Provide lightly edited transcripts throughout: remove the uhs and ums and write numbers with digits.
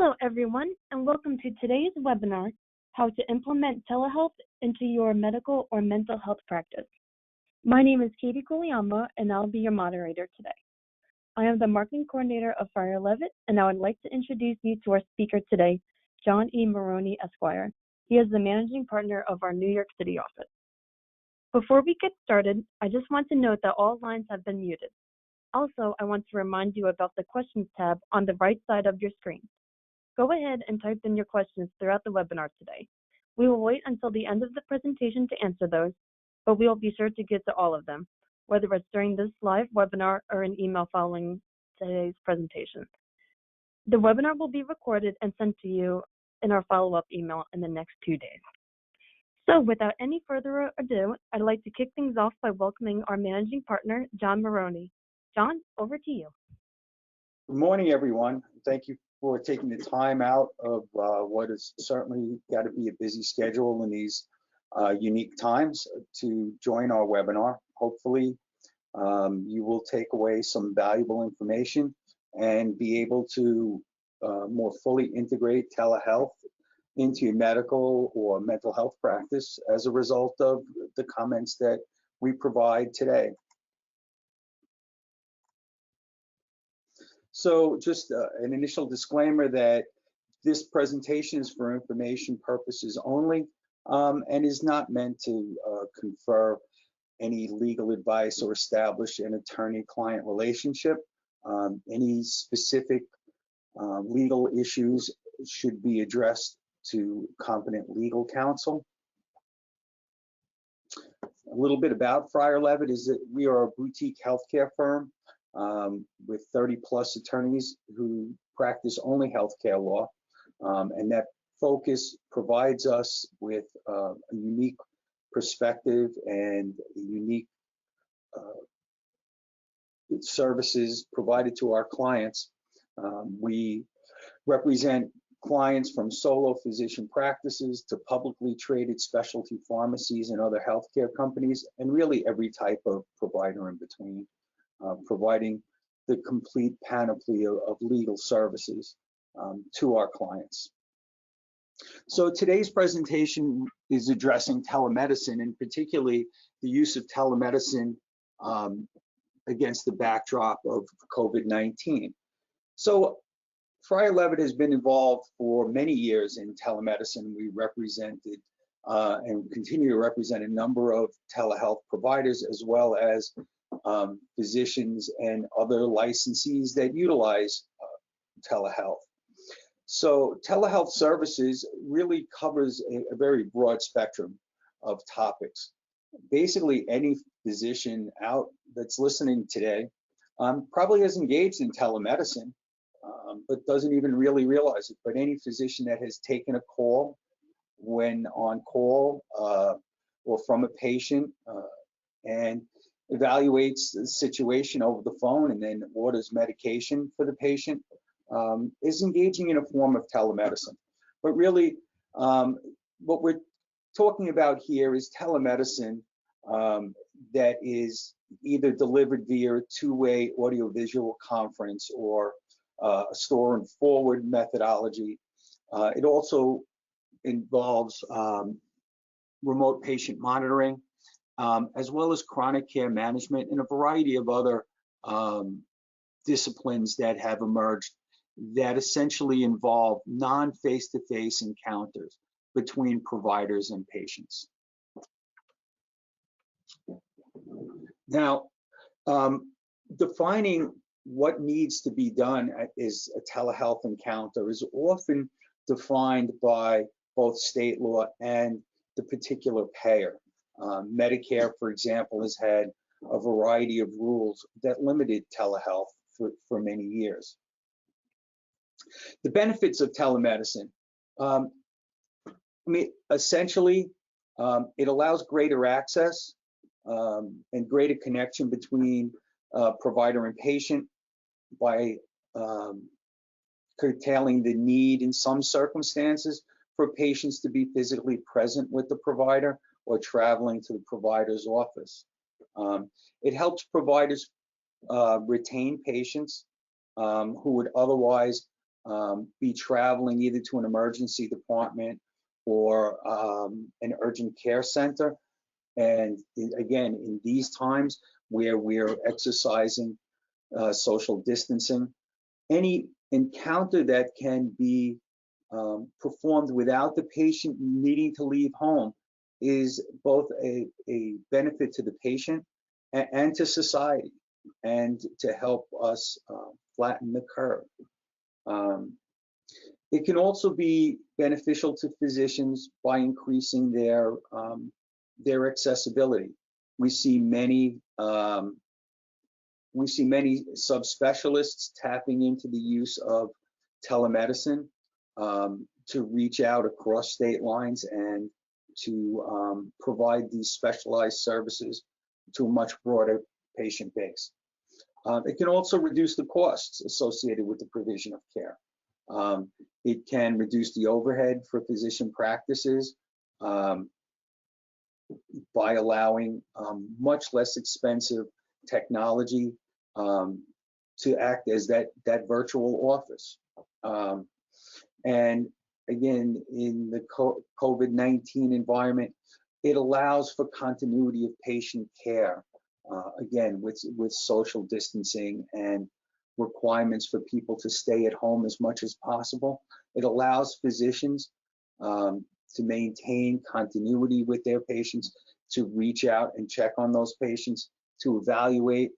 Hello, everyone, and welcome to today's webinar, How to Implement Telehealth into Your Medical or Mental Health Practice. My name is Katie Kuliyama, and I'll be your moderator today. I am the marketing coordinator of Frier Leavitt, and I would like to introduce you to our speaker today, John E. Morrone, Esquire. He is the managing partner of our New York City office. Before we get started, I just want to note that all lines have been muted. Also, I want to remind you about the Questions tab on the right side of your screen. Go ahead and type in your questions throughout the webinar today. We will wait until the end of the presentation to answer those, but we will be sure to get to all of them, whether it's during this live webinar or an email following today's presentation. The webinar will be recorded and sent to you in our follow-up email in the next 2 days. So without any further ado, I'd like to kick things off by welcoming our managing partner, John Morrone. John, over to you. Good morning, everyone. Thank you for taking the time out of what has certainly got to be a busy schedule in these unique times to join our webinar. Hopefully, you will take away some valuable information and be able to more fully integrate telehealth into your medical or mental health practice as a result of the comments that we provide today. So just an initial disclaimer that this presentation is for information purposes only and is not meant to confer any legal advice or establish an attorney-client relationship. Any specific legal issues should be addressed to competent legal counsel. A little bit about Frier Leavitt is that we are a boutique healthcare firm with 30+ attorneys who practice only healthcare law, and that focus provides us with a unique perspective and unique services provided to our clients. We represent clients from solo physician practices to publicly traded specialty pharmacies and other healthcare companies, and really every type of provider in between. Providing the complete panoply of legal services to our clients. So today's presentation is addressing telemedicine, and particularly the use of telemedicine against the backdrop of COVID-19. So Frier Leavitt has been involved for many years in telemedicine. We represented and continue to represent a number of telehealth providers, as well as physicians and other licensees that utilize telehealth. So telehealth services really covers a very broad spectrum of topics. Basically, any physician out that's listening today probably has engaged in telemedicine, but doesn't even really realize it. But any physician that has taken a call when on call or from a patient and evaluates the situation over the phone and then orders medication for the patient is engaging in a form of telemedicine. But really, what we're talking about here is telemedicine that is either delivered via a two-way audiovisual conference or a store and forward methodology. It also involves remote patient monitoring, as well as chronic care management and a variety of other disciplines that have emerged that essentially involve non-face-to-face encounters between providers and patients. Now, defining what needs to be done as a telehealth encounter is often defined by both state law and the particular payer. Medicare, for example, has had a variety of rules that limited telehealth for many years. The benefits of telemedicine. Essentially, it allows greater access and greater connection between provider and patient by curtailing the need in some circumstances for patients to be physically present with the provider or traveling to the provider's office. It helps providers retain patients who would otherwise be traveling either to an emergency department or an urgent care center. And again, in these times where we're exercising social distancing, any encounter that can be performed without the patient needing to leave home is both a benefit to the patient and to society, and to help us flatten the curve. It can also be beneficial to physicians by increasing their accessibility. We see many subspecialists tapping into the use of telemedicine to reach out across state lines and to provide these specialized services to a much broader patient base. It can also reduce the costs associated with the provision of care. It can reduce the overhead for physician practices by allowing much less expensive technology to act as that virtual office. And again, in the COVID-19 environment, it allows for continuity of patient care, again, with social distancing and requirements for people to stay at home as much as possible. It allows physicians to maintain continuity with their patients, to reach out and check on those patients, to evaluate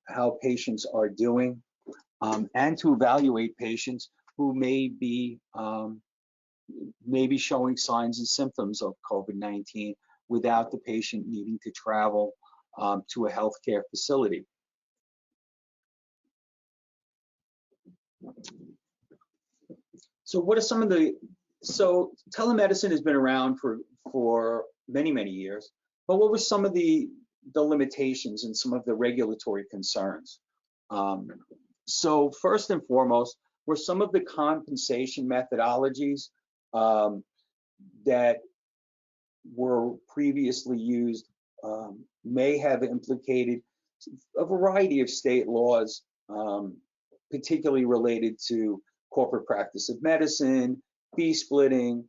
how patients are doing, and to evaluate patients who may be showing signs and symptoms of COVID-19 without the patient needing to travel to a healthcare facility. So what are some of the, so telemedicine has been around for many years, but what were some of the limitations and some of the regulatory concerns? So first and foremost were some of the compensation methodologies that were previously used may have implicated a variety of state laws, particularly related to corporate practice of medicine, fee splitting,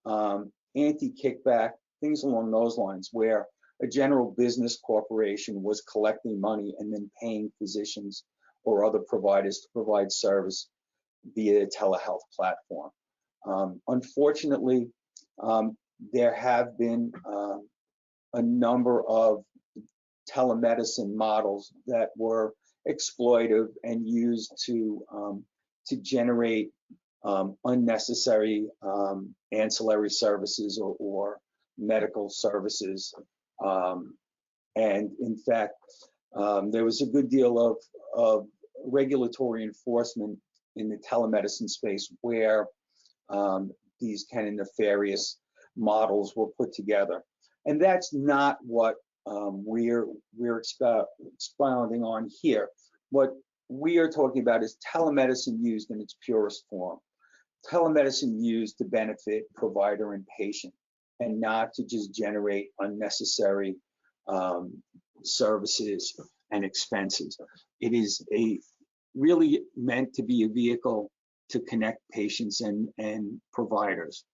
anti-kickback, things along those lines, where a general business corporation was collecting money and then paying physicians or other providers to provide service via a telehealth platform. Unfortunately, there have been a number of telemedicine models that were exploitive and used to generate unnecessary ancillary services or medical services. And in fact, there was a good deal of regulatory enforcement in the telemedicine space where these kind of nefarious models were put together. And that's not what we're expounding on here. What we are talking about is telemedicine used in its purest form. Telemedicine used to benefit provider and patient, and not to just generate unnecessary services and expenses. It is really meant to be a vehicle to connect patients and providers.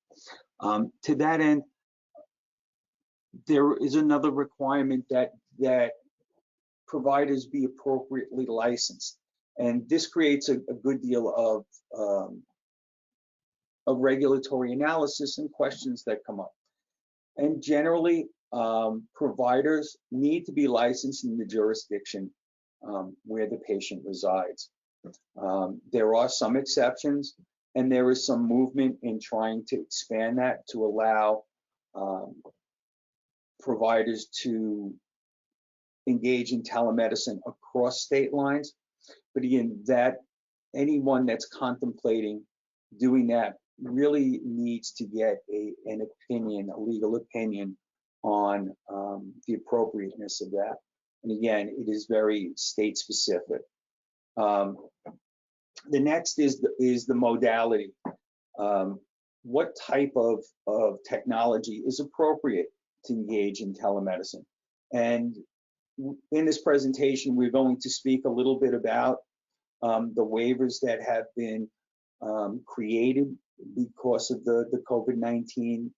To that end, there is another requirement that providers be appropriately licensed, and this creates a good deal of regulatory analysis and questions that come up. And generally, providers need to be licensed in the jurisdiction where the patient resides. There are some exceptions, and there is some movement in trying to expand that to allow providers to engage in telemedicine across state lines. But again, that anyone that's contemplating doing that really needs to get an opinion, a legal opinion on the appropriateness of that. And again, it is very state specific. The next is the modality. What type of technology is appropriate to engage in telemedicine? And in this presentation, we're going to speak a little bit about the waivers that have been created because of the COVID-19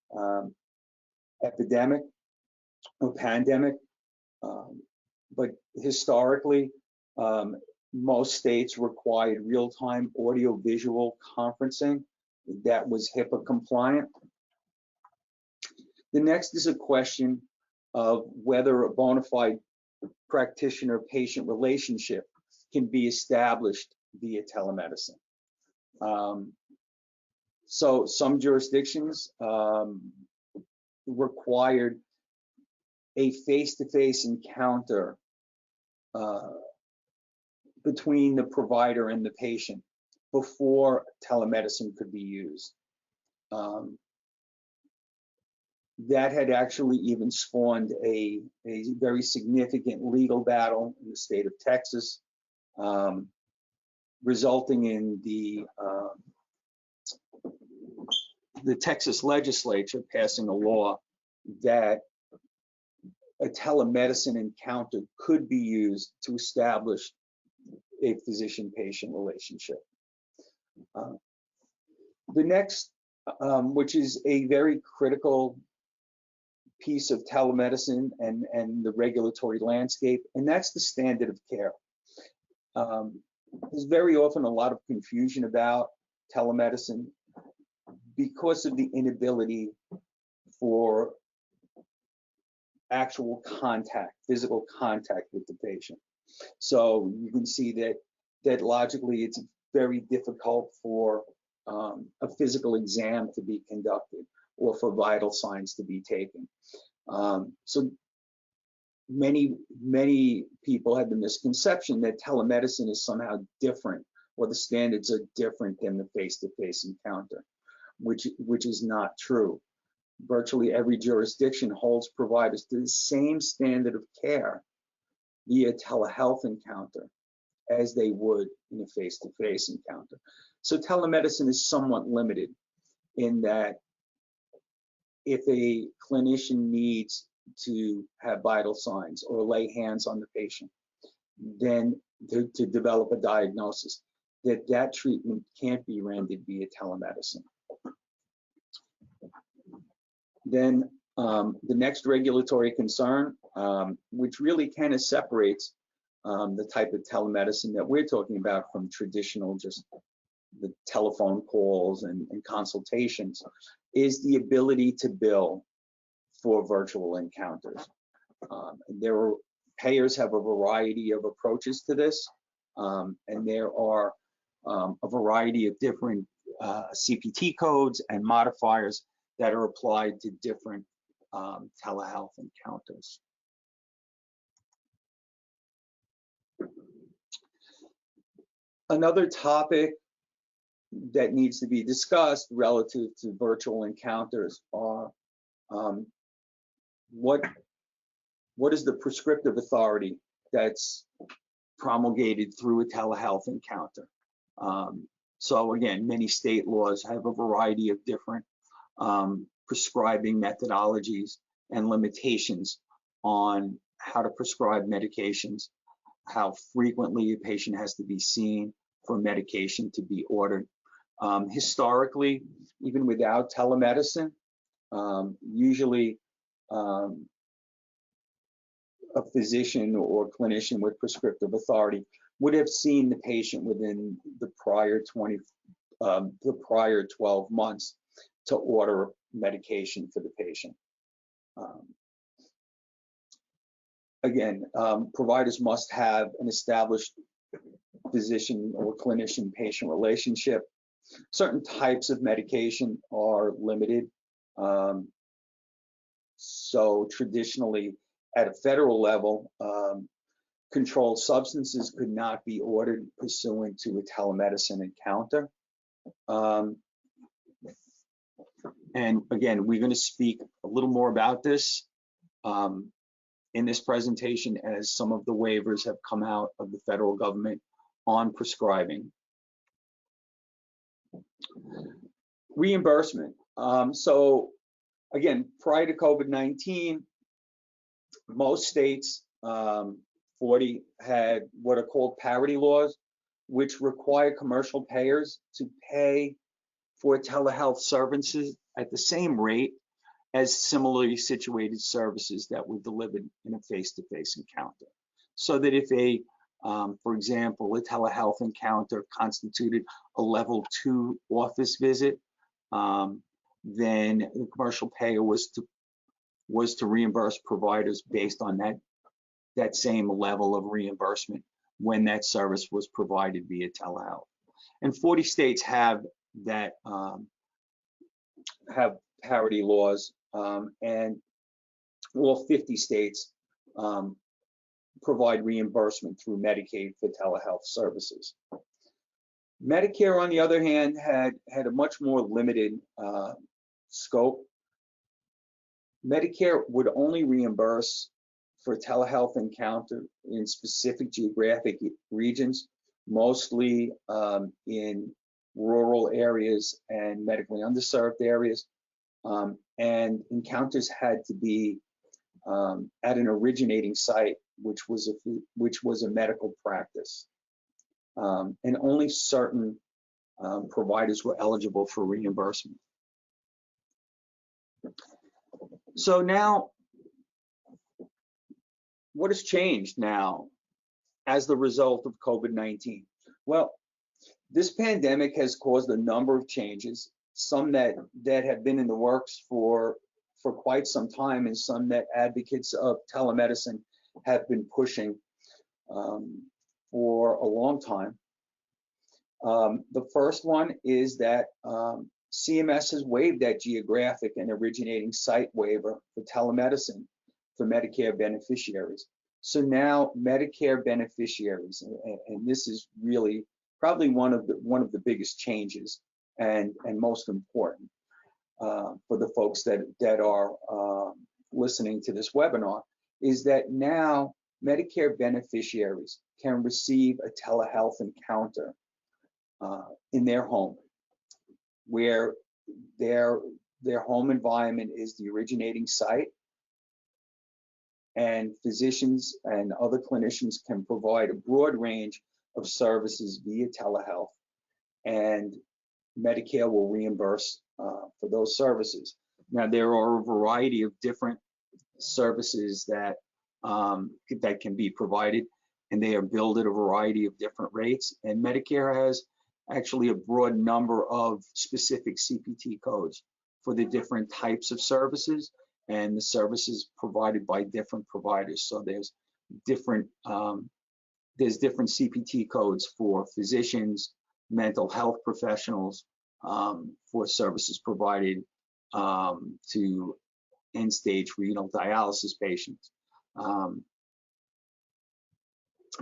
epidemic or pandemic. But historically, most states required real-time audio-visual conferencing that was HIPAA compliant. The next is a question of whether a bona fide practitioner-patient relationship can be established via telemedicine. So some jurisdictions required a face-to-face encounter between the provider and the patient before telemedicine could be used. That had actually even spawned a very significant legal battle in the state of Texas, resulting in the Texas legislature passing a law that a telemedicine encounter could be used to establish a physician-patient relationship. The next, which is a very critical piece of telemedicine and the regulatory landscape, and that's the standard of care. There's very often a lot of confusion about telemedicine because of the inability for actual contact, physical contact with the patient. So you can see that logically it's very difficult for a physical exam to be conducted or for vital signs to be taken. So many people have the misconception that telemedicine is somehow different or the standards are different than the face-to-face encounter, which is not true. Virtually every jurisdiction holds providers to the same standard of care via telehealth encounter as they would in a face-to-face encounter. So telemedicine is somewhat limited in that if a clinician needs to have vital signs or lay hands on the patient, then to develop a diagnosis, that treatment can't be rendered via telemedicine. Then the next regulatory concern, which really kind of separates the type of telemedicine that we're talking about from traditional just the telephone calls and consultations, is the ability to bill for virtual encounters. Payers have a variety of approaches to this, and there are a variety of different CPT codes and modifiers that are applied to different telehealth encounters. Another topic that needs to be discussed relative to virtual encounters are what is the prescriptive authority that's promulgated through a telehealth encounter. So again, many state laws have a variety of different prescribing methodologies and limitations on how to prescribe medications, how frequently a patient has to be seen for medication to be ordered. Historically, even without telemedicine, usually a physician or clinician with prescriptive authority would have seen the patient within the prior 12 months to order medication for the patient. Again, providers must have an established physician or clinician-patient relationship. Certain types of medication are limited. So traditionally, at a federal level, controlled substances could not be ordered pursuant to a telemedicine encounter. And again, we're going to speak a little more about this in this presentation as some of the waivers have come out of the federal government on prescribing. Reimbursement. So again, prior to COVID-19, most states, 40, had what are called parity laws, which require commercial payers to pay for telehealth services at the same rate as similarly situated services that were delivered in a face-to-face encounter. So that if for example, a telehealth encounter constituted a level 2 office visit, then the commercial payer was to reimburse providers based on that same level of reimbursement when that service was provided via telehealth. And 40 states have that have parity laws, and all 50 states provide reimbursement through Medicaid for telehealth services. Medicare, on the other hand, had a much more limited scope. Medicare would only reimburse for telehealth encounter in specific geographic regions, mostly in rural areas and medically underserved areas. And encounters had to be at an originating site, which was a medical practice. And only certain providers were eligible for reimbursement. So now, what has changed now as the result of COVID-19? Well, this pandemic has caused a number of changes, some that have been in the works for quite some time, and some that advocates of telemedicine have been pushing for a long time. The first one is that CMS has waived that geographic and originating site waiver for telemedicine for Medicare beneficiaries. So now Medicare beneficiaries, and this is really probably one of the biggest changes and most important for the folks that are listening to this webinar, is that now Medicare beneficiaries can receive a telehealth encounter in their home, where their home environment is the originating site, and physicians and other clinicians can provide a broad range of services via telehealth, and Medicare will reimburse for those services. Now, there are a variety of different services that can be provided, and they are billed at a variety of different rates. And Medicare has actually a broad number of specific CPT codes for the different types of services and the services provided by different providers. So there's different CPT codes for physicians, mental health professionals, for services provided to end-stage renal dialysis patients.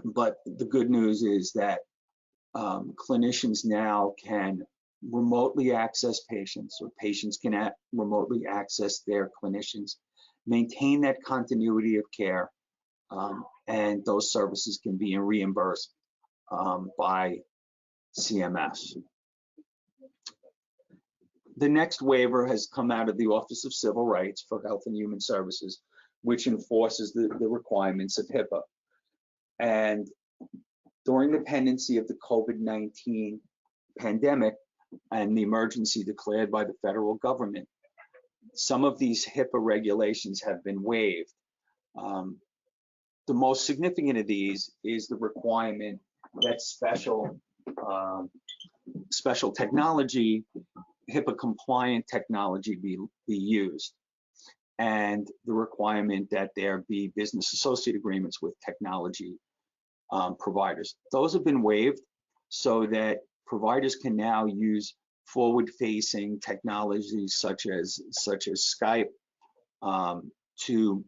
But the good news is that clinicians now can remotely access patients, or patients can remotely access their clinicians, maintain that continuity of care, and those services can be reimbursed by CMS. The next waiver has come out of the Office of Civil Rights for Health and Human Services, which enforces the requirements of HIPAA. And during the pendency of the COVID-19 pandemic and the emergency declared by the federal government, some of these HIPAA regulations have been waived. The most significant of these is the requirement that special technology, HIPAA compliant technology be used, and the requirement that there be business associate agreements with technology providers. Those have been waived so that providers can now use forward-facing technologies such as Skype to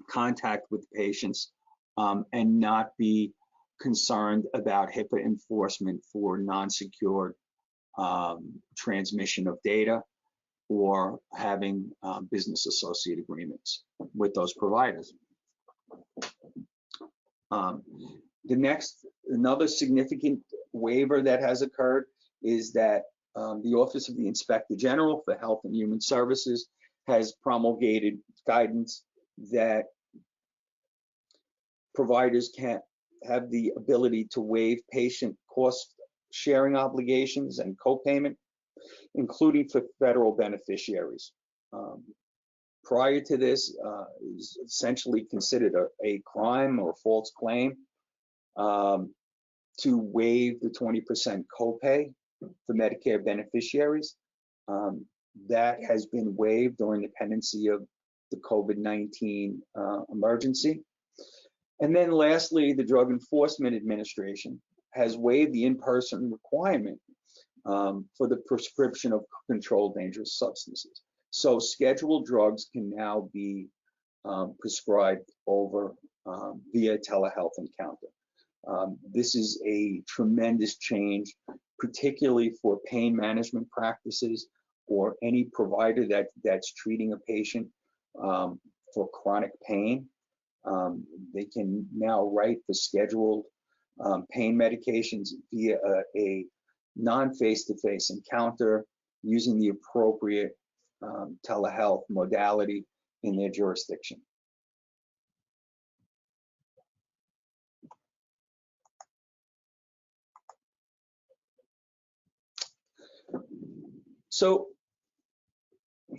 contact with patients and not be concerned about HIPAA enforcement for non-secured transmission of data, or having business associate agreements with those providers. Another significant waiver that has occurred is that the Office of the Inspector General for Health and Human Services has promulgated guidance that providers have the ability to waive patient cost sharing obligations and copayment, including for federal beneficiaries. Prior to this, it was essentially considered a crime or false claim to waive the 20% copay for Medicare beneficiaries. That has been waived during the pendency of the COVID-19 emergency. And then lastly, the Drug Enforcement Administration has waived the in-person requirement for the prescription of controlled dangerous substances. So scheduled drugs can now be prescribed over via telehealth encounter. This is a tremendous change, particularly for pain management practices or any provider that's treating a patient for chronic pain. They can now write the scheduled pain medications via a non-face-to-face encounter using the appropriate telehealth modality in their jurisdiction. So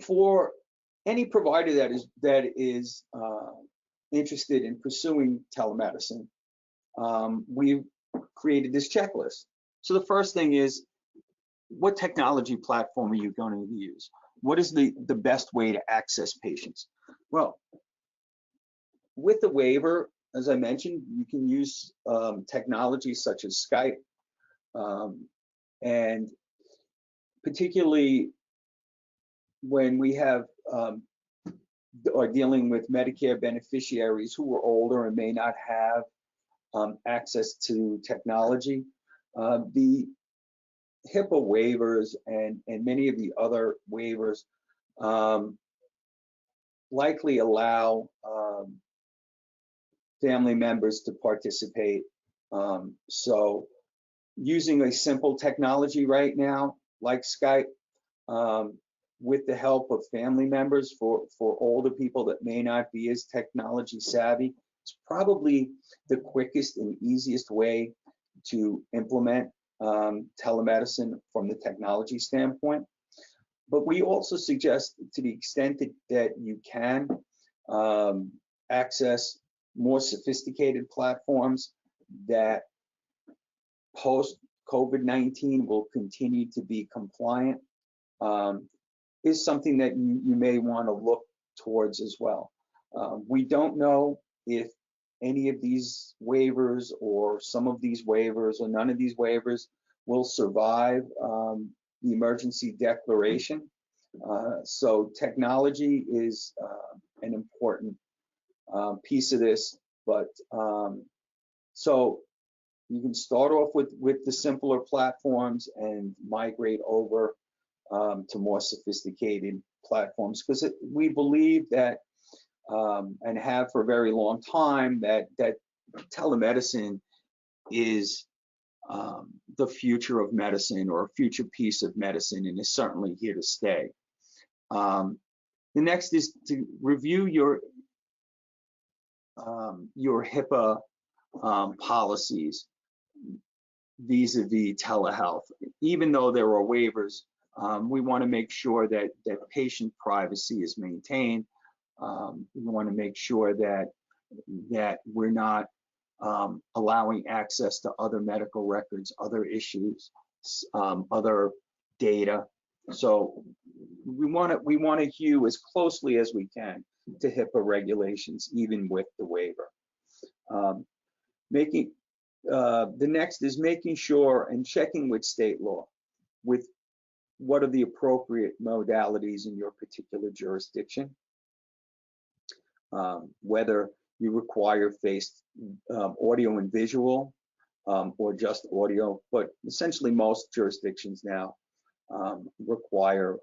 for any provider that is interested in pursuing telemedicine, we've created this checklist. So the first thing is, what technology platform are you going to use? What is the best way to access patients? Well, with the waiver, as I mentioned, you can use technology such as Skype, and particularly when we have are dealing with Medicare beneficiaries who are older and may not have access to technology. The HIPAA waivers and many of the other waivers likely allow family members to participate. So using a simple technology right now, like Skype, with the help of family members for older people that may not be as technology savvy, it's probably the quickest and easiest way to implement telemedicine from the technology standpoint. But we also suggest, to the extent that you can access more sophisticated platforms that post COVID-19 will continue to be compliant, is something that you may want to look towards as well. We don't know if any of these waivers or some of these waivers or none of these waivers will survive the emergency declaration. So technology is an important piece of this, but so you can start off with the simpler platforms and migrate over to more sophisticated platforms, because we believe that and have for a very long time that telemedicine is the future of medicine, or a future piece of medicine, and is certainly here to stay. The next is to review your HIPAA policies vis-a-vis telehealth. Even though there are waivers, we want to make sure that patient privacy is maintained. We want to make sure that we're not allowing access to other medical records, other issues, other data. So we want to hew as closely as we can to HIPAA regulations, even with the waiver. The next is making sure and checking with state law with what are the appropriate modalities in your particular jurisdiction, whether you require audio and visual, or just audio, but essentially most jurisdictions now require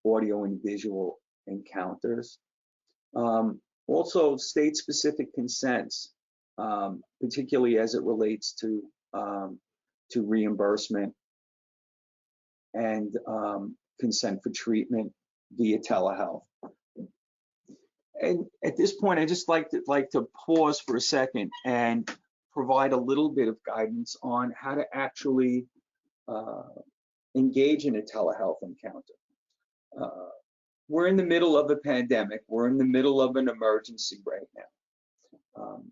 audio and visual encounters. Also, state-specific consents, particularly as it relates to reimbursement and consent for treatment via telehealth. And at this point, I just like to pause for a second and provide a little bit of guidance on how to actually engage in a telehealth encounter. We're in the middle of a pandemic. We're in the middle of an emergency right now.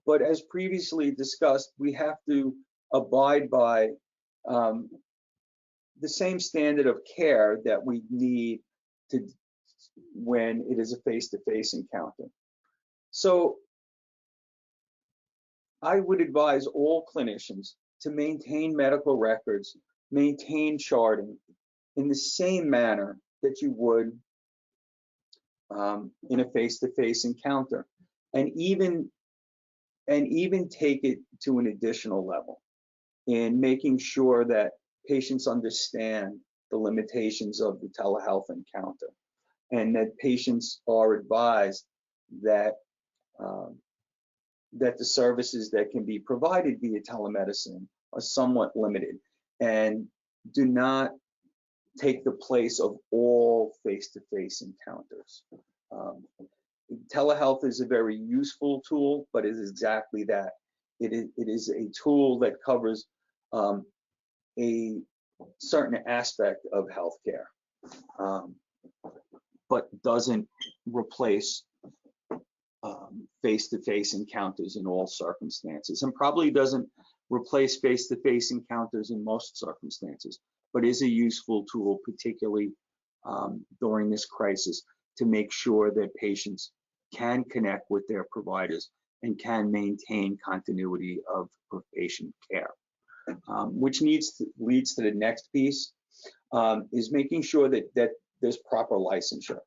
But as previously discussed, we have to abide by the same standard of care that we need to when it is a face-to-face encounter. So I would advise all clinicians to maintain medical records, maintain charting in the same manner that you would in a face-to-face encounter, and even take it to an additional level in making sure that patients understand the limitations of the telehealth encounter, and that patients are advised that that the services that can be provided via telemedicine are somewhat limited and do not take the place of all face-to-face encounters. Telehealth is a very useful tool, but it is exactly that. It is a tool that covers a certain aspect of healthcare, but doesn't replace face-to-face encounters in all circumstances, and probably doesn't replace face-to-face encounters in most circumstances, but is a useful tool, particularly during this crisis, to make sure that patients can connect with their providers and can maintain continuity of patient care. Which leads to the next piece, is making sure that there's proper licensure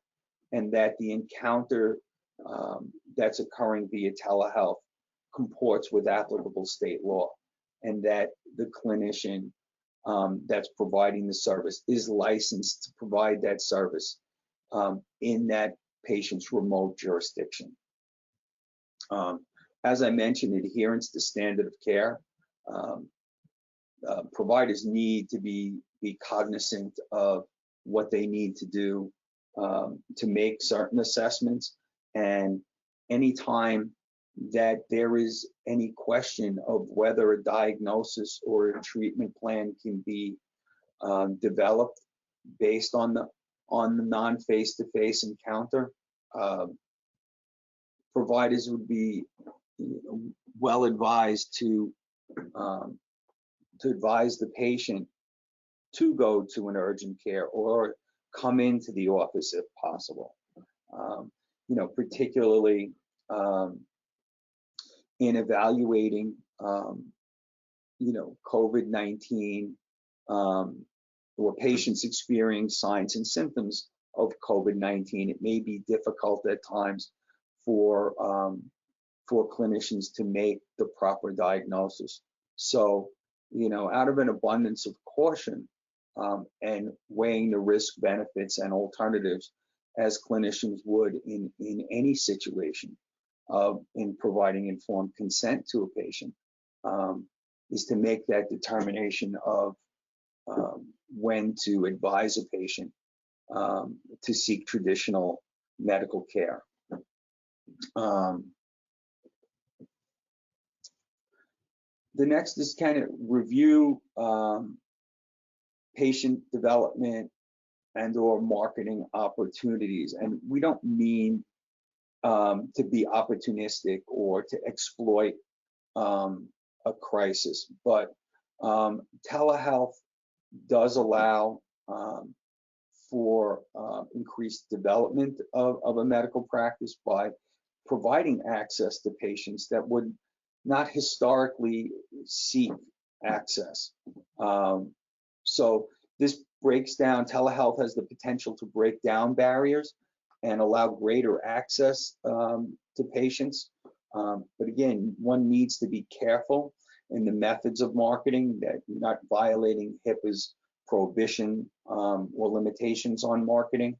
and that the encounter that's occurring via telehealth comports with applicable state law, and that the clinician that's providing the service is licensed to provide that service in that patient's remote jurisdiction. As I mentioned, adherence to standard of care. Providers need to be cognizant of what they need to do to make certain assessments, and anytime that there is any question of whether a diagnosis or a treatment plan can be developed based on the non-face-to-face encounter, providers would be well advised to advise the patient to go to an urgent care or come into the office if possible. Particularly in evaluating, COVID-19 or patients experiencing signs and symptoms of COVID-19. It may be difficult at times for clinicians to make the proper diagnosis. So, out of an abundance of caution and weighing the risk, benefits, and alternatives, as clinicians would in any situation in providing informed consent to a patient, is to make that determination of when to advise a patient to seek traditional medical care. The next is kind of review patient development and or marketing opportunities. And we don't mean to be opportunistic or to exploit a crisis, but telehealth does allow for increased development of a medical practice by providing access to patients that would not historically seek access. So this breaks down, telehealth has the potential to break down barriers and allow greater access to patients. But again, one needs to be careful in the methods of marketing, that you're not violating HIPAA's prohibition or limitations on marketing.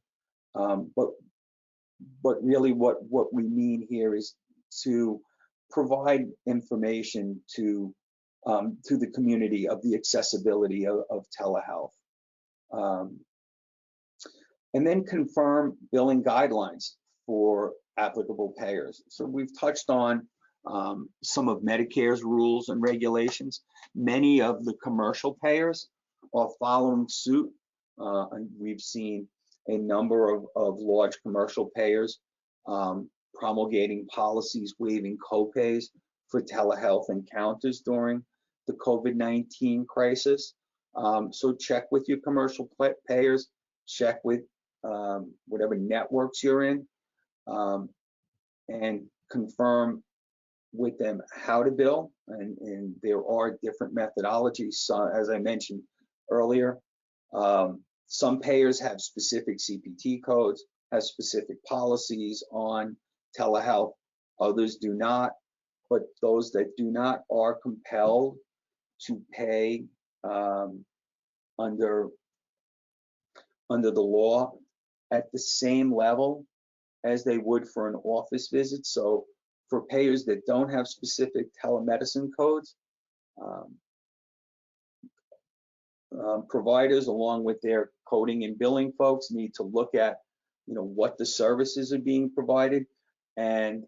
But really what we mean here is to provide information to the community of the accessibility of telehealth. And then confirm billing guidelines for applicable payers. So we've touched on some of Medicare's rules and regulations. Many of the commercial payers are following suit. And we've seen a number of large commercial payers promulgating policies waiving copays for telehealth encounters during the COVID-19 crisis. So check with your commercial payers, check with whatever networks you're in, and confirm with them how to bill. And there are different methodologies. So, as I mentioned earlier, some payers have specific CPT codes, have specific policies on telehealth. Others do not, but those that do not are compelled to pay under the law at the same level as they would for an office visit. So for payers that don't have specific telemedicine codes, providers, along with their coding and billing folks, need to look at, what the services are being provided and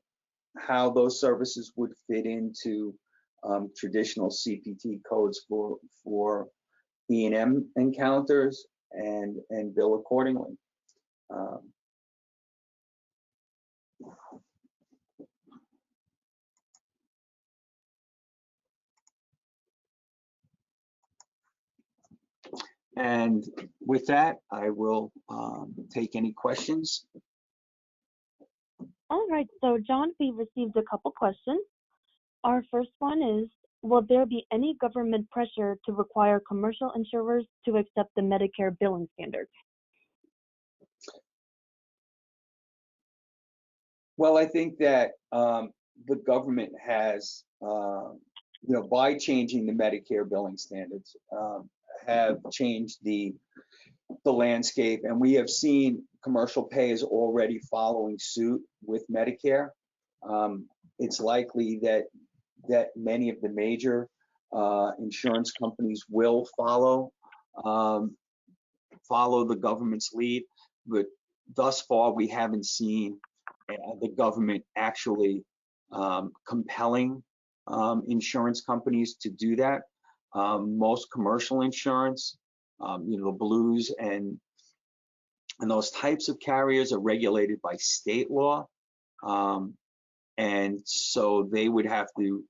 how those services would fit into traditional CPT codes for E&M encounters and bill accordingly. And with that, I will take any questions. All right, so John, we received a couple questions. Our first one is, will there be any government pressure to require commercial insurers to accept the Medicare billing standards? Well, I think that the government has, by changing the Medicare billing standards, have changed the landscape, and we have seen commercial payers already following suit with Medicare. It's likely that many of the major insurance companies will follow the government's lead, but thus far we haven't seen the government actually compelling insurance companies to do that. Most commercial insurance, the Blues and those types of carriers are regulated by state law, and so they would have to,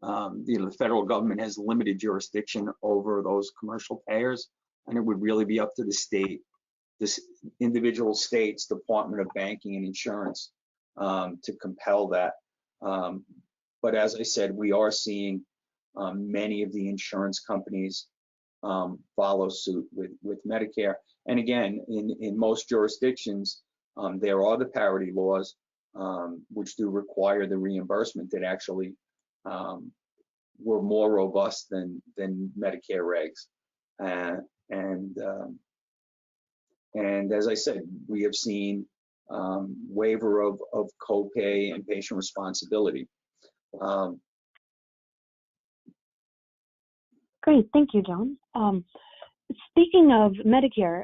the federal government has limited jurisdiction over those commercial payers, and it would really be up to this individual state's Department of Banking and Insurance to compel that. But as I said, we are seeing many of the insurance companies follow suit with Medicare. And again, in most jurisdictions, there are the parity laws, which do require the reimbursement that actually were more robust than Medicare regs. And as I said, we have seen waiver of copay and patient responsibility. Great, thank you, John. Speaking of Medicare,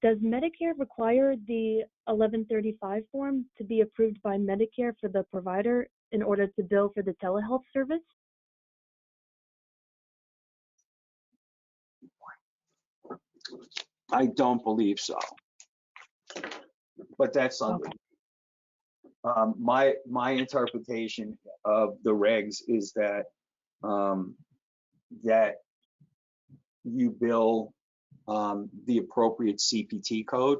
does Medicare require the 1135 form to be approved by Medicare for the provider in order to bill for the telehealth service? I don't believe so, but that's under. My interpretation of the regs is that that you bill the appropriate CPT code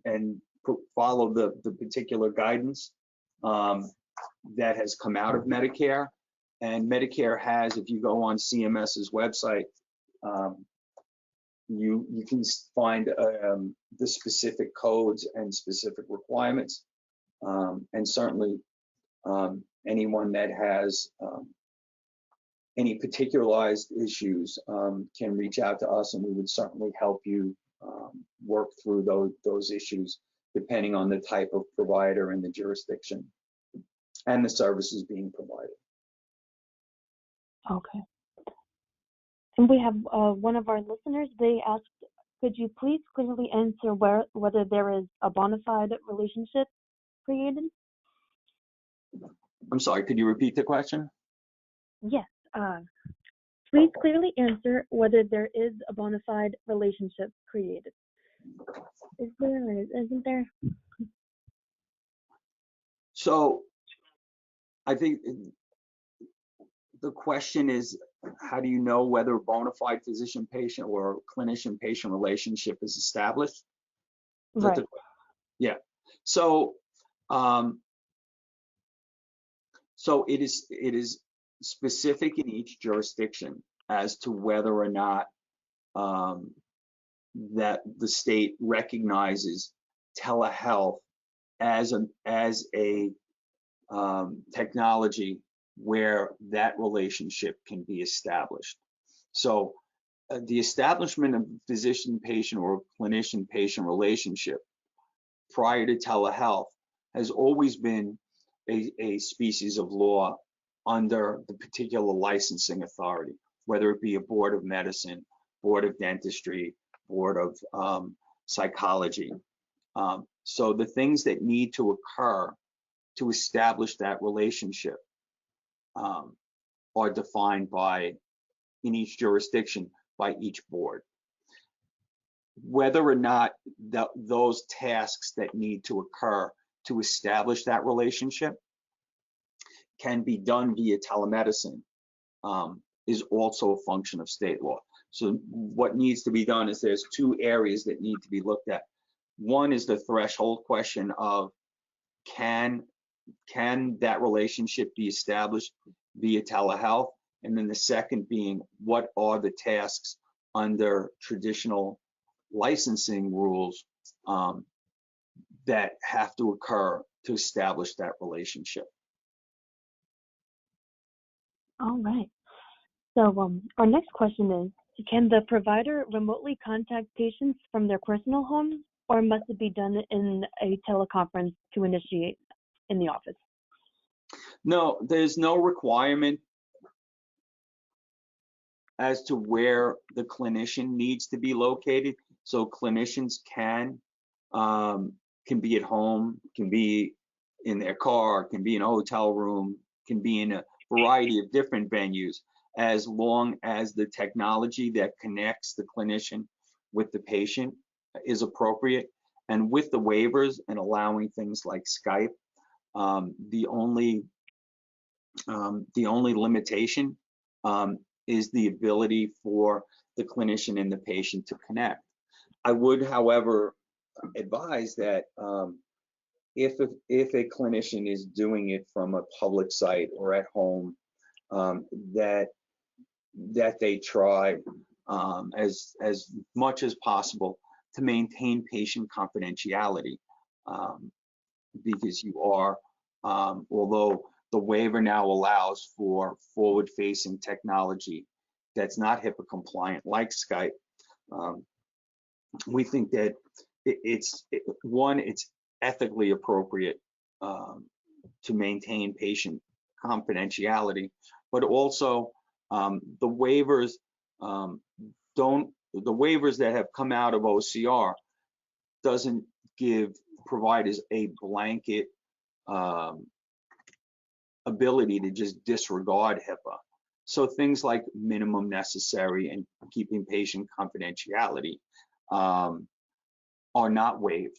and follow the particular guidance that has come out of Medicare. And Medicare has, if you go on CMS's website, you can find the specific codes and specific requirements. And certainly anyone that has any particularized issues can reach out to us, and we would certainly help you work through those issues depending on the type of provider and the jurisdiction and the services being provided. Okay. And we have one of our listeners, they asked, Could you please clearly answer whether there is a bona fide relationship created? I'm sorry, could you repeat the question? Yes. Please clearly answer whether there is a bona fide relationship created. Is there or isn't there? So I think the question is, how do you know whether a bona fide physician-patient or clinician-patient relationship is established? Right. Yeah. So, so it is specific in each jurisdiction as to whether or not that the state recognizes telehealth as a technology where that relationship can be established. So the establishment of physician-patient or clinician-patient relationship prior to telehealth has always been a species of law under the particular licensing authority, whether it be a board of medicine, board of dentistry, board of psychology. So the things that need to occur to establish that relationship are defined by, in each jurisdiction, by each board. Whether or not those tasks that need to occur to establish that relationship can be done via telemedicine is also a function of state law. So what needs to be done is there's two areas that need to be looked at. One is the threshold question of can that relationship be established via telehealth? And then the second being, what are the tasks under traditional licensing rules that have to occur to establish that relationship? All right. So our next question is, can the provider remotely contact patients from their personal homes, or must it be done in a teleconference to initiate in the office? No, there's no requirement as to where the clinician needs to be located. So clinicians can be at home, can be in their car, can be in a hotel room, can be in a variety of different venues, as long as the technology that connects the clinician with the patient is appropriate. And with the waivers and allowing things like Skype, the only limitation is the ability for the clinician and the patient to connect. I would, however, advise that if a clinician is doing it from a public site or at home, that they try as much as possible to maintain patient confidentiality, because you are, although the waiver now allows for forward-facing technology that's not HIPAA compliant, like Skype, we think that it's ethically appropriate to maintain patient confidentiality, but also the waivers the waivers that have come out of OCR doesn't give providers a blanket ability to just disregard HIPAA. So things like minimum necessary and keeping patient confidentiality are not waived.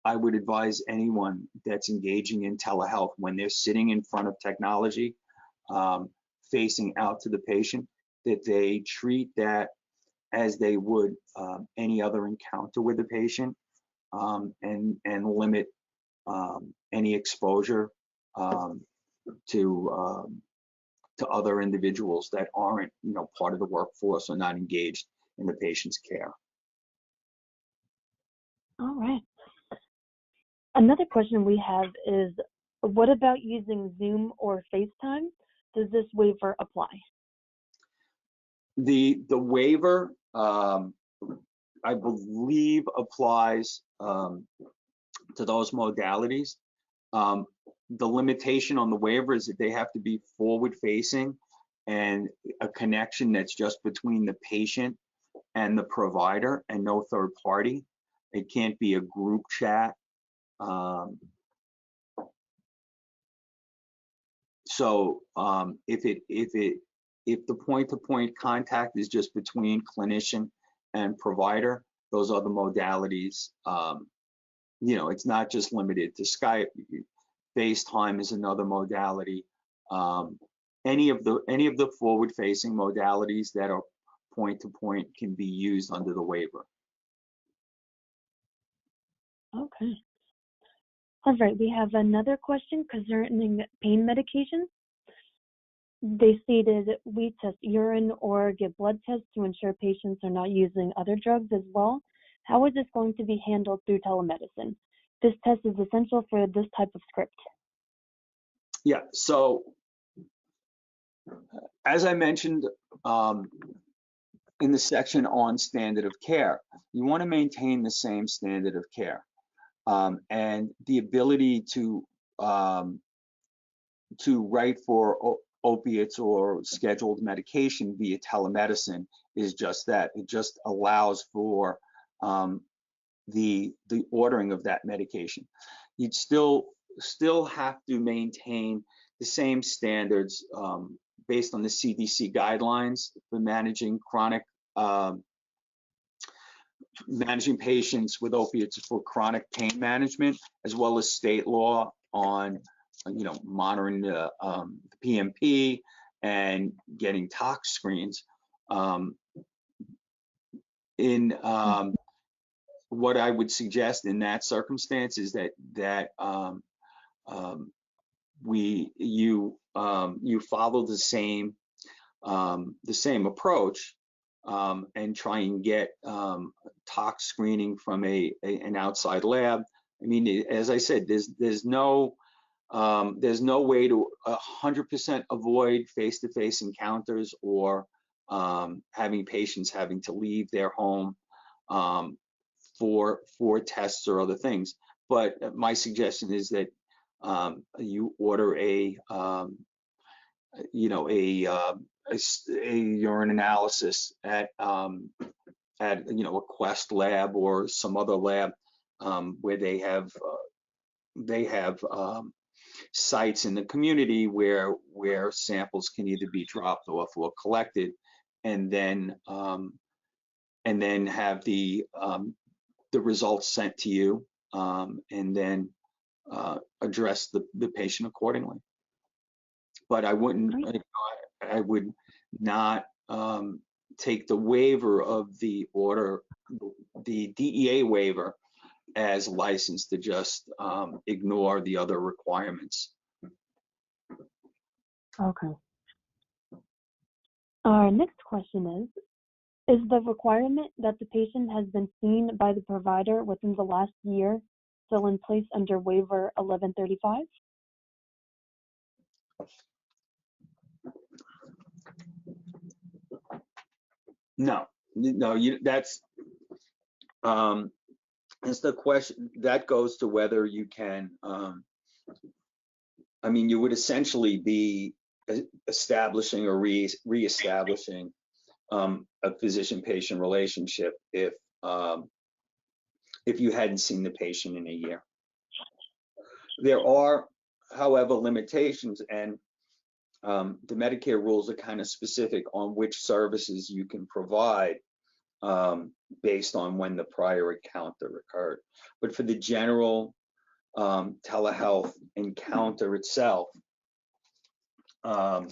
I would advise anyone that's engaging in telehealth, when they're sitting in front of technology, facing out to the patient, that they treat that as they would any other encounter with the patient, and limit any exposure to other individuals that aren't, part of the workforce or not engaged in the patient's care. All right. Another question we have is, what about using Zoom or FaceTime? Does this waiver apply? The waiver, I believe, applies to those modalities. The limitation on the waiver is that they have to be forward-facing and a connection that's just between the patient and the provider and no third party. It can't be a group chat. If the point-to-point contact is just between clinician and provider, those other modalities, it's not just limited to Skype. FaceTime is another modality. Any of the forward-facing modalities that are point-to-point can be used under the waiver. Okay. All right, we have another question concerning pain medication. They stated we test urine or give blood tests to ensure patients are not using other drugs as well. How is this going to be handled through telemedicine? This test is essential for this type of script. Yeah, so as I mentioned in the section on standard of care, you want to maintain the same standard of care. And the ability to write for opiates or scheduled medication via telemedicine is just that. It just allows for the ordering of that medication. You'd still have to maintain the same standards based on the CDC guidelines for managing managing patients with opiates for chronic pain management, as well as state law on monitoring the PMP and getting tox screens. What I would suggest in that circumstance is that you follow the same approach and try and get tox screening from an outside lab. I mean, as I said, there's no way to 100% avoid face-to-face encounters or having patients having to leave their home for tests or other things. But my suggestion is that you order a urine analysis at a Quest lab or some other lab where they have sites in the community where samples can either be dropped off or collected, and then have the results sent to you, and then address the patient accordingly. But I would not take the waiver of the order, the DEA waiver, as license to just ignore the other requirements. Okay. Our next question is the requirement that the patient has been seen by the provider within the last year still in place under waiver 1135? No, that's the question. That goes to whether you can, I mean, you would essentially be establishing or reestablishing a physician-patient relationship if you hadn't seen the patient in a year. There are, however, limitations, and the Medicare rules are kind of specific on which services you can provide based on when the prior encounter occurred. But for the general telehealth encounter itself, that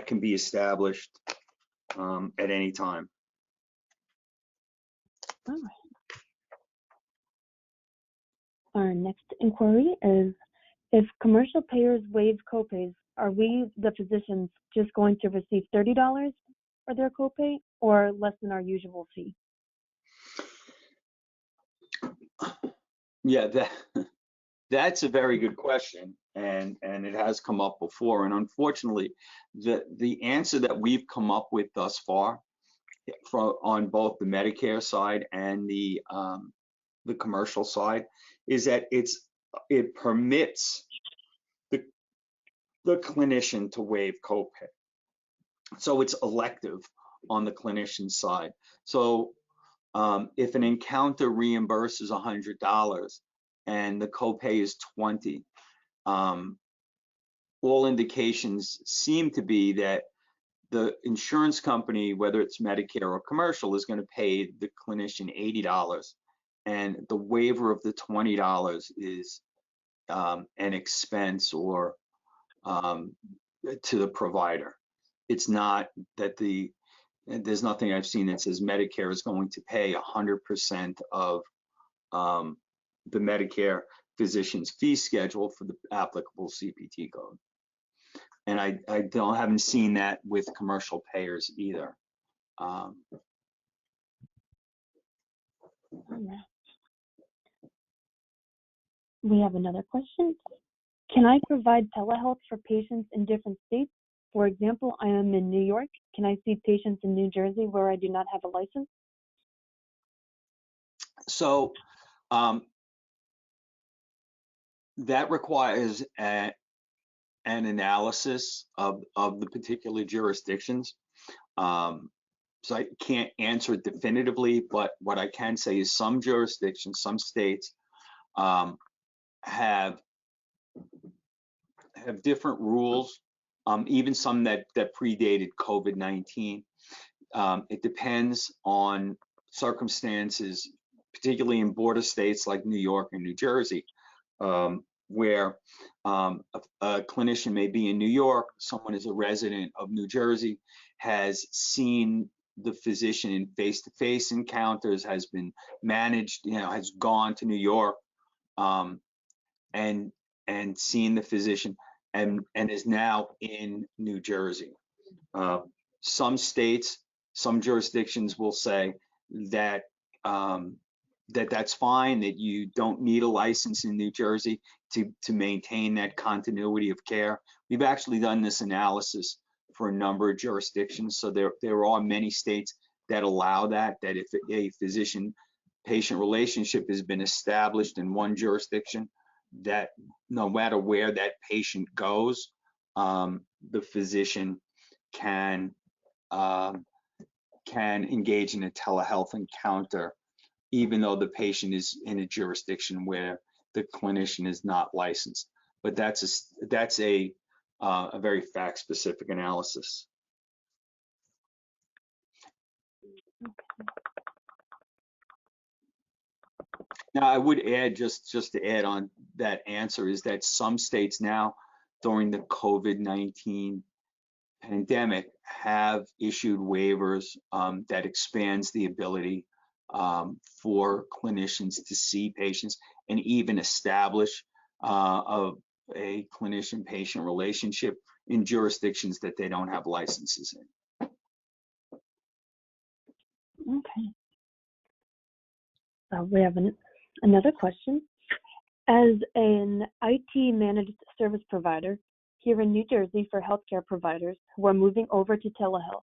can be established at any time. All right. Our next inquiry is, if commercial payers waive copays, are we, the physicians, just going to receive $30 for their copay, or less than our usual fee? Yeah, that's a very good question, and it has come up before. And unfortunately, the answer that we've come up with thus far, on both the Medicare side and the commercial side, is that it permits the clinician to waive copay. So it's elective on the clinician side. So if an encounter reimburses $100 and the copay is $20, all indications seem to be that the insurance company, whether it's Medicare or commercial, is going to pay the clinician $80, and the waiver of the $20 is an expense or to the provider. It's not that there's nothing I've seen that says Medicare is going to pay 100% of the Medicare physician's fee schedule for the applicable CPT code. And I haven't seen that with commercial payers either. We have another question. Can I provide telehealth for patients in different states? For example, I am in New York. Can I see patients in New Jersey where I do not have a license? So that requires an analysis of the particular jurisdictions. So I can't answer it definitively, but what I can say is some jurisdictions, some states have different rules, even some that predated COVID-19. It depends on circumstances, particularly in border states like New York and New Jersey, where a clinician may be in New York, someone is a resident of New Jersey, has seen the physician in face-to-face encounters, has been managed, has gone to New York and seen the physician and is now in New Jersey. Some states, some jurisdictions will say that that's fine, that you don't need a license in New Jersey to maintain that continuity of care. We've actually done this analysis for a number of jurisdictions. So there are many states that allow that if a physician-patient relationship has been established in one jurisdiction, that no matter where that patient goes, the physician can engage in a telehealth encounter, even though the patient is in a jurisdiction where the clinician is not licensed. But that's a very fact-specific analysis. Now, I would add, just to add on that answer, is that some states now, during the COVID-19 pandemic, have issued waivers that expands the ability for clinicians to see patients and even establish a clinician-patient relationship in jurisdictions that they don't have licenses in. Okay. We have another question. As an IT managed service provider here in New Jersey for healthcare providers who are moving over to telehealth,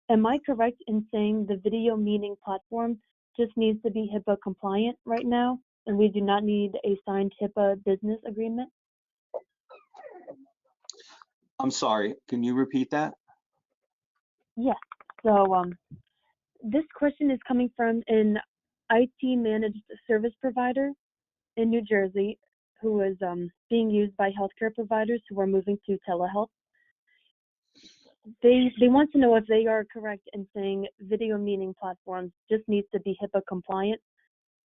am I correct in saying the video meeting platform just needs to be HIPAA compliant right now, and we do not need a signed HIPAA business agreement? I'm sorry, can you repeat that? Yes. So this question is coming from an IT managed service provider in New Jersey who is being used by healthcare providers who are moving to telehealth. They want to know if they are correct in saying video meeting platforms just needs to be HIPAA compliant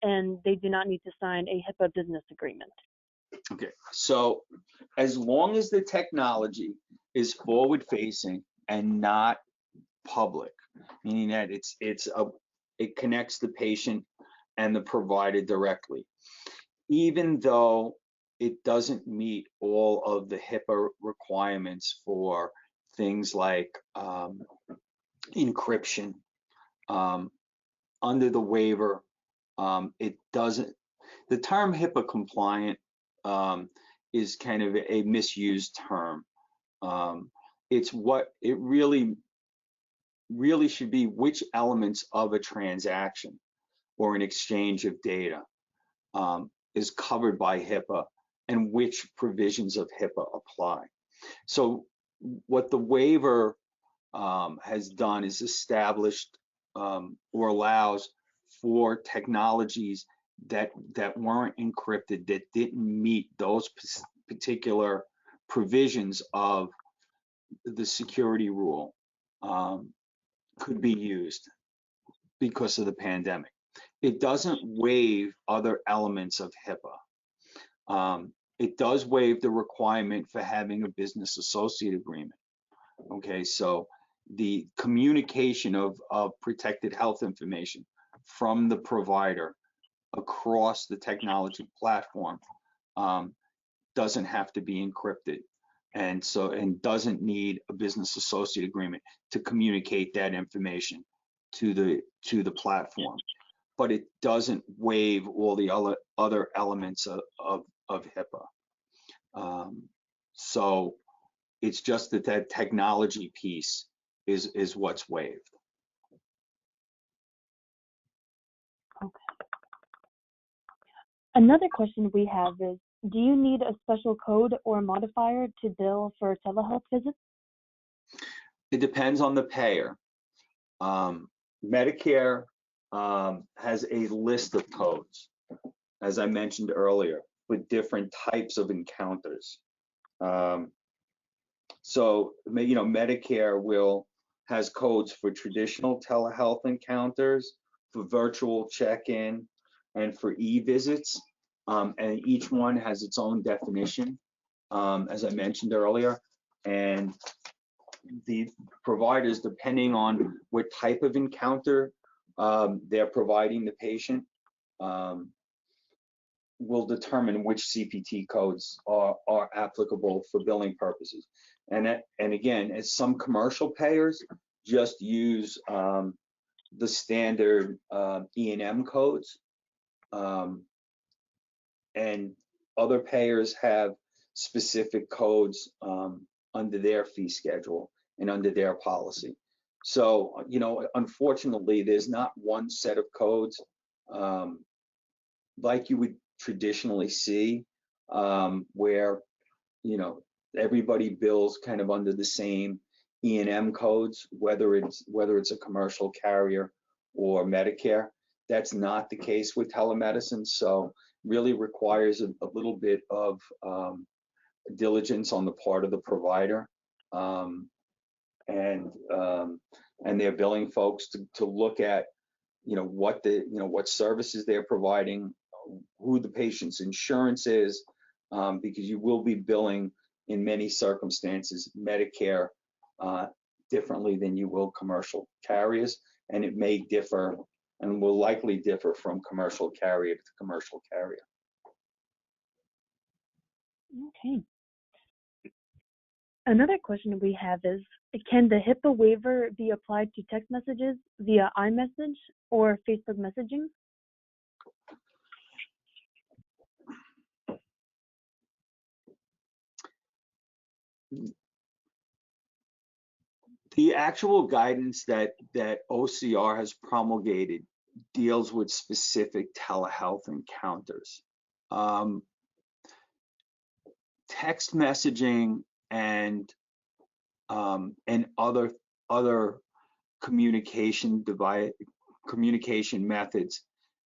and they do not need to sign a HIPAA business agreement. Okay, so as long as the technology is forward facing and not public, meaning that it connects the patient and the provider directly, even though it doesn't meet all of the HIPAA requirements for things like encryption, under the waiver, it doesn't, the term HIPAA compliant is kind of a misused term. It's what it really should be, which elements of a transaction or an exchange of data is covered by HIPAA and which provisions of HIPAA apply. So what the waiver has done is established or allows for technologies that weren't encrypted, that didn't meet those particular provisions of the security rule, could be used because of the pandemic. It doesn't waive other elements of HIPAA. It does waive the requirement for having a business associate agreement. Okay, so the communication of protected health information from the provider across the technology platform doesn't have to be encrypted, and doesn't need a business associate agreement to communicate that information to the platform. But it doesn't waive all the other elements of HIPAA. So it's just that technology piece is what's waived. Okay. Another question we have is, do you need a special code or modifier to bill for telehealth visits? It depends on the payer. Medicare has a list of codes, as I mentioned earlier, with different types of encounters. So, Medicare has codes for traditional telehealth encounters, for virtual check-in, and for e-visits, and each one has its own definition, as I mentioned earlier. And the providers, depending on what type of encounter they're providing the patient, will determine which CPT codes are applicable for billing purposes. And again, as some commercial payers just use the standard E&M codes, and other payers have specific codes under their fee schedule and under their policy. So, unfortunately, there's not one set of codes like you would traditionally see, where, everybody bills kind of under the same E&M codes, whether it's a commercial carrier or Medicare. That's not the case with telemedicine, so really requires a little bit of diligence on the part of the provider and their billing folks to look at what services they're providing, who the patient's insurance is, because you will be billing in many circumstances Medicare differently than you will commercial carriers, and it may differ and will likely differ from commercial carrier to commercial carrier. Okay. Another question we have is, can the HIPAA waiver be applied to text messages via iMessage or Facebook messaging? The actual guidance that OCR has promulgated deals with specific telehealth encounters. Text messaging and other communication methods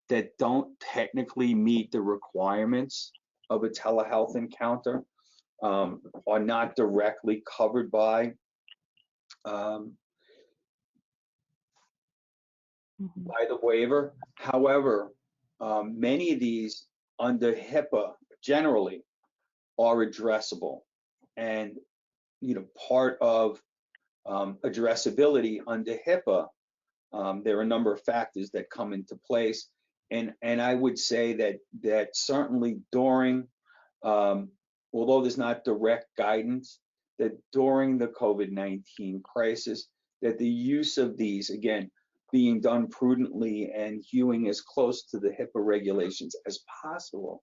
that don't technically meet the requirements of a telehealth encounter are not directly covered by the waiver. However, many of these under HIPAA generally are addressable, and part of addressability under HIPAA, there are a number of factors that come into place, and I would say that certainly during, although there's not direct guidance, that during the COVID-19 crisis, that the use of these, again, being done prudently and hewing as close to the HIPAA regulations as possible,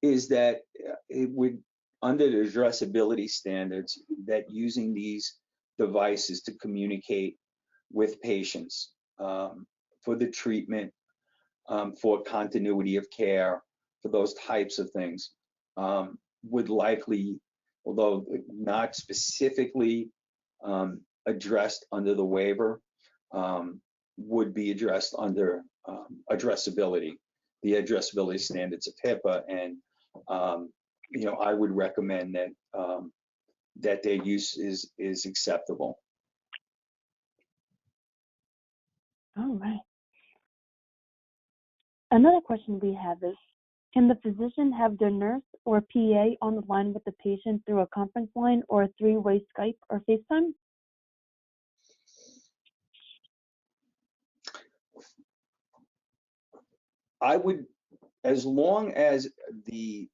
is that it would, under the addressability standards, that using these devices to communicate with patients for the treatment, for continuity of care, for those types of things, would likely although not specifically addressed under the waiver, would be addressed under addressability, the addressability standards of HIPAA, and I would recommend that that their use is acceptable. All right. Another question we have is, can the physician have their nurse or PA on the line with the patient through a conference line or a three-way Skype or FaceTime? I would, as long as the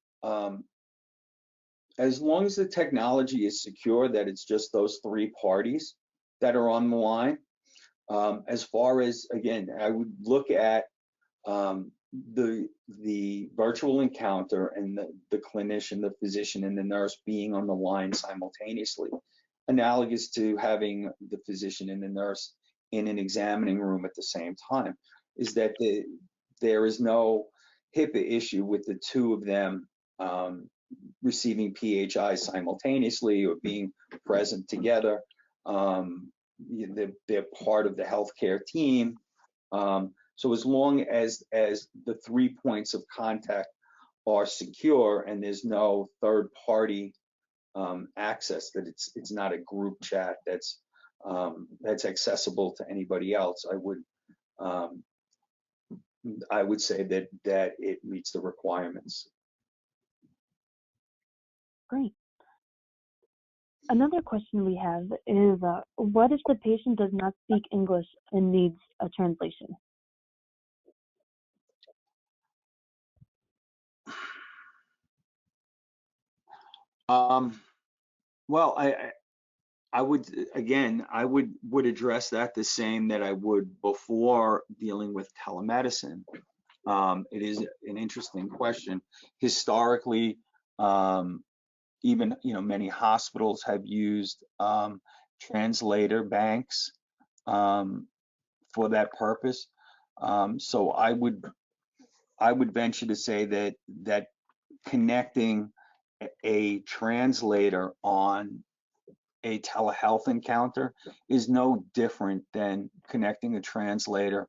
technology is secure, that it's just those three parties that are on the line. As far as, again, I would look at the virtual encounter and the clinician, the physician, and the nurse being on the line simultaneously, analogous to having the physician and the nurse in an examining room at the same time, is that there is no HIPAA issue with the two of them receiving PHI simultaneously or being present together. They're part of the healthcare team. So as long as the 3 points of contact are secure and there's no third party access, that it's not a group chat that's accessible to anybody else, I would say that it meets the requirements. Great. Another question we have is, what if the patient does not speak English and needs a translation? Well, I would, again, I would address that the same that I would before dealing with telemedicine. It is an interesting question. Historically, even many hospitals have used translator banks for that purpose. So I would venture to say that connecting a translator on a telehealth encounter is no different than connecting a translator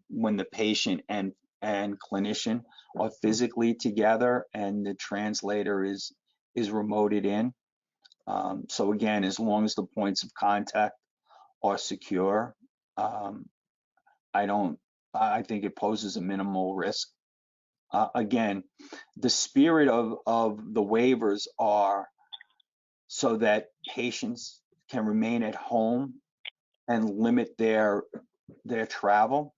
when the patient and clinician are physically together and the translator is remoted in. So again, as long as the points of contact are secure, I think it poses a minimal risk. Again, the spirit of the waivers are so that patients can remain at home and limit their travel,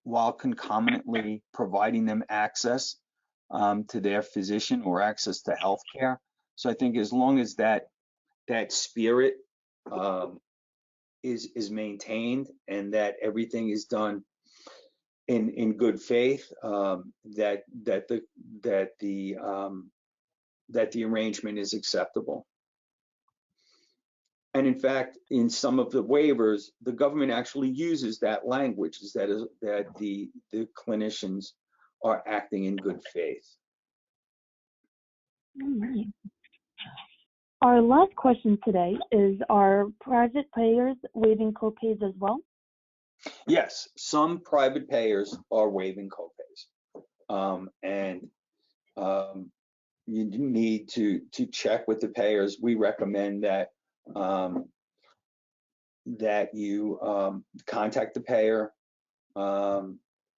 while concomitantly providing them access to their physician or access to healthcare. So I think as long as that spirit is maintained and that everything is done in good faith, that the arrangement is acceptable. And in fact, in some of the waivers, the government actually uses that language, is that the clinicians are acting in good faith. All right. Our last question today is, are private payers waiving copays as well? Yes, some private payers are waiving copays, and you need to check with the payers. We recommend that you contact the payer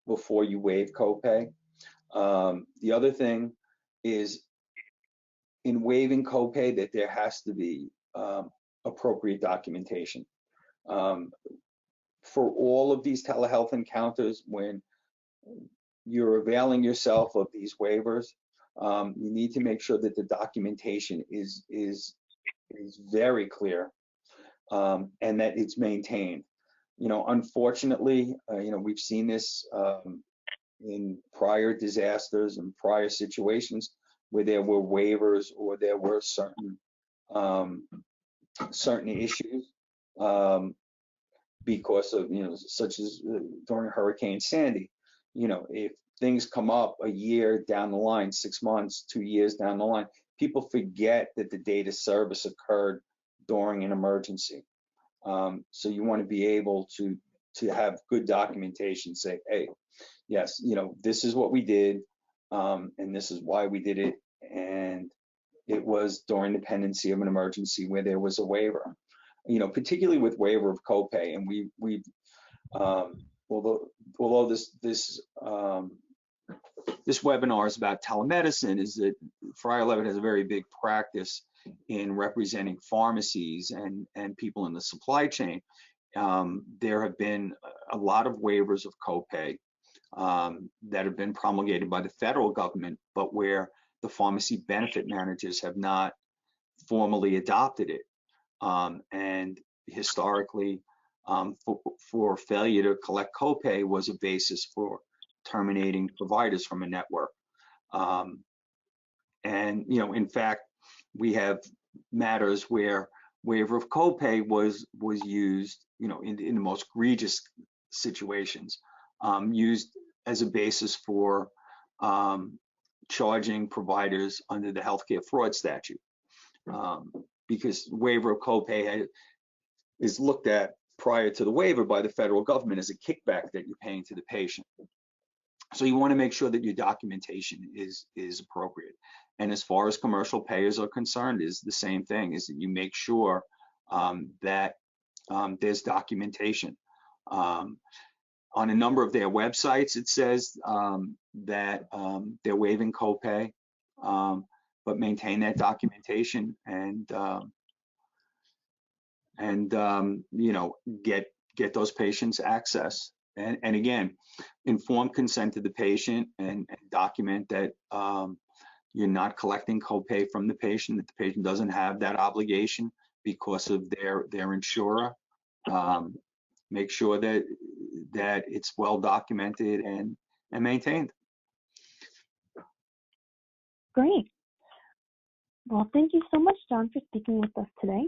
before you waive copay. The other thing is, in waiving copay, that there has to be appropriate documentation. For all of these telehealth encounters, when you're availing yourself of these waivers, you need to make sure that the documentation is very clear, and that it's maintained. Unfortunately, we've seen this in prior disasters and prior situations where there were waivers or there were certain issues because of, such as during Hurricane Sandy. If things come up a year down the line, 6 months, 2 years down the line, people forget that the date of service occurred during an emergency. So you want to be able to have good documentation, say, hey, yes, this is what we did, and this is why we did it, and it was during the pendency of an emergency where there was a waiver. Particularly with waiver of copay, and we've although this webinar is about telemedicine, is that Frier Leavitt has a very big practice in representing pharmacies and people in the supply chain. There have been a lot of waivers of copay that have been promulgated by the federal government, but where the pharmacy benefit managers have not formally adopted it. And historically, for failure to collect copay was a basis for terminating providers from a network. And in fact, we have matters where waiver of copay was used, in the most egregious situations, used as a basis for charging providers under the healthcare fraud statute, because waiver of copay is looked at prior to the waiver by the federal government as a kickback that you're paying to the patient. So you want to make sure that your documentation is appropriate. And as far as commercial payers are concerned, is the same thing, is that you make sure that there's documentation. On a number of their websites, it says that they're waiving copay, but maintain that documentation and get those patients access. And again, informed consent to the patient and document that you're not collecting copay from the patient, that the patient doesn't have that obligation because of their insurer. Make sure that it's well documented and maintained. Great. Well, thank you so much, John, for speaking with us today.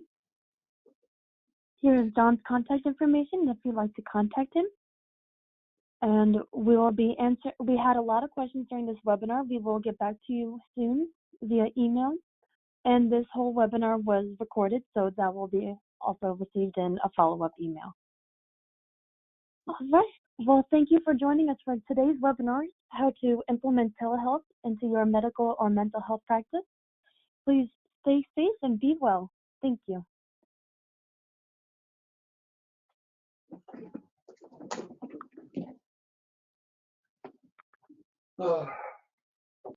Here's John's contact information if you'd like to contact him. And we will be we had a lot of questions during this webinar. We will get back to you soon via email. And this whole webinar was recorded, so that will be also received in a follow-up email. All right. Well, thank you for joining us for today's webinar, how to implement telehealth into your medical or mental health practice. Please stay safe and be well. Thank you.